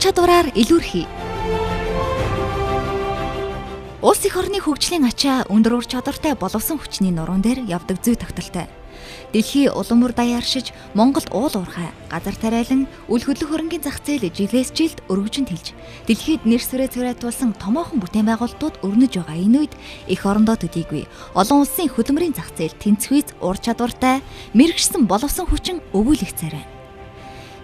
чадвараар илүүрхий. Улс их орны хөгжлийн ачаа өндөр ур чадвартай боловсон хүчний нуруунд дээр явдаг зүй тогтолтой. Дэлхий улам ур даяар шиж Монголд уул уурхай, газар тариалан, үл хөдлөх хөрөнгийн зах зээл жилээс жилд өргөжөнд хэлж, дэлхийд нэр сүрээ цураатуулсан томоохон бүтээн байгуулалтууд өрнөж байгаа энэ үед эх орондоо төдийгүй олон улсын хөдөлмөрийн зах зээл тэнцвийц ур чадвартай, мэрэгчсэн боловсон хүчин өвүүлэх царай.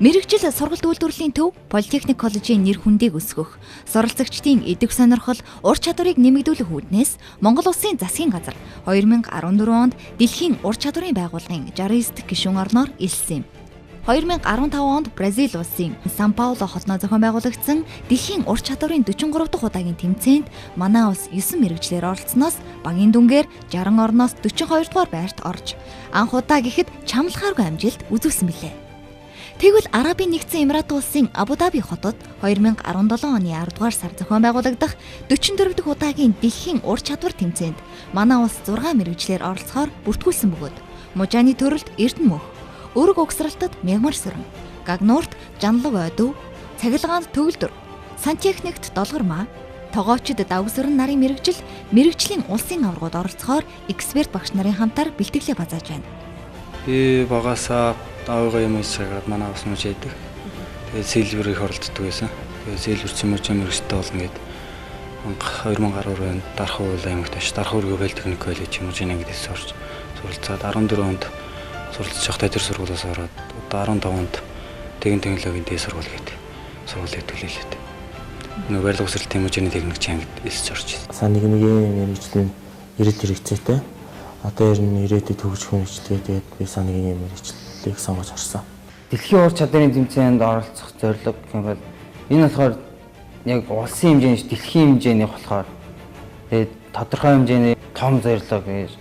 Мэргэжил сургалт үйлдвэрлэлийн төв Политехник коллежийн нэр хүндийг өсгөх, суралцагчдын идэвх сонирхол, ур чадварыг нэмэгдүүлэх үүднээс Монгол Улсын засгийн газар 2014 онд дэлхийн ур чадварын байгууллагын 69 дахь гишүүн орноор элсэн юм. 2015 онд Бразил улсын Сан Пауло хотноо зохион байгуулагдсан дэлхийн ур чадварын 43 дахь удаагийн тэмцээнд манай улс 9 мэргэжлэр оролцсноос багийн дүнгээр 60 орноос 42 дугаар байрт орж анх удаа гэхэд чамлахааргүй амжилт үзүүлсэн билээ. Тэгвэл Арабын нэгдсэн Эмират улсын Абу Даби хотод 2017 оны 10 дугаар сар зохион байгуулагдах 44 дахь удаагийн дэлхийн ур чадвар тэмцээнд манай улс 6 мэргэжлэр оролцохоор бүртгүүлсэн бөгөөд Мужааны төрөлд Эрдэнэ мөх, Өрөг угсралтад Мягмар сүрэн, Гагнуурт Жанлаг ойдов, Цахилгаанд Төгөлдөр, Сантехникт Долгормаа, Тогоочид Давгсөрөн нарын мэргэжлийн улсын аваргууд оролцохоор эксперт багш нарын хамтаар бэлтгэлээ базааж байна. Би багасаа давгаа юм ийсгээд манай ус мууж яадаг. Тэгээд сэлбэр их оролцдог байсан. Тэгээд сэлбэр чимэрч мэрэгчтэй болно гэд 2010 онд Дархан уул аймагт аш Дархан өргөө техник коллеж чимэрчийн ангидээс орж суралцаад 14 онд суралцж явахдаа тэр сургуулиас ороод одоо 15 онд тэгэн технологийн дээд сургууль гэдэг сургуулийг төлөөлөд. Нөгөө барилга угсралтын мужийн техникчийн ангид элсэж орж байна. Сан нэгний мэрэгчлийн ирээд хэрэгцээтэй. Одоо ер нь ирээдүйд төгсөх мэрэгчлээ тэгээд би сан нэгний мэрэгчлийг сонгож орсон. Дэлхийн ур чадварын тэмцээнд оролцох зорилго гэх юм бол энэ болохоор яг улсын хэмжээний дэлхийн хэмжээний болохоор тэгээд тодорхой хэмжээний том зорилго гэж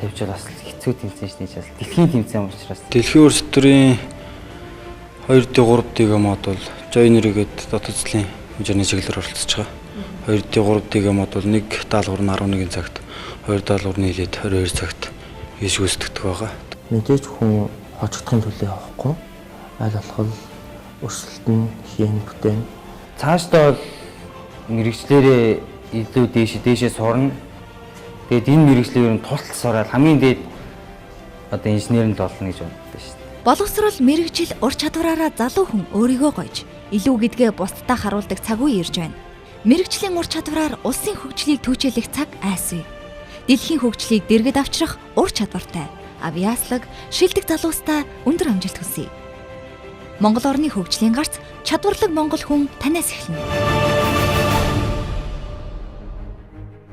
тавьж бас хэцүү тэмцээн шүү дээ. Дэлхийн тэмцээн учраас дэлхийн ур чадварын 2D 3D мод бол Joiner-гээд дотоод зэлийн хэмжээний чиглэлээр оролцож байгаа. 2D 3D мод бол нэг даалгавар нь 11 цагт, 2 даалгавар нь нийлээд 22 цагт хийж гүйцэтгэдэг байгаа. Мэдээж хүн хожигдохын төлөө авахгүй аль болох өрсөлдөн хийн бүтээн. цаашдаа бол мэрэгчлэрээ илүү дээшээ сурна. Тэгээд энэ мэрэгчлэр нь тултал сураад хамгийн дээд одоо инженеринд болно гэж боддог шүү дээ. Боловсрол мэргэжил ур чадвараараа залуу хүн өөрийгөө гойж, илүү гэдгээ бусдад харуулдаг цаг үе ирж байна. Мэргэжлийн ур чадвараар улсын хөгжлийг түүчээлэх цаг айсвэ. Дэлхийн хөгжлийг дэргэд авчрах ур чадвартай, авиаслаг, шилдэг залуустай өндөр амжилт хүсье. Монгол орны хөгжлийн гарц чадварлаг монгол хүн танаас эхэлнэ.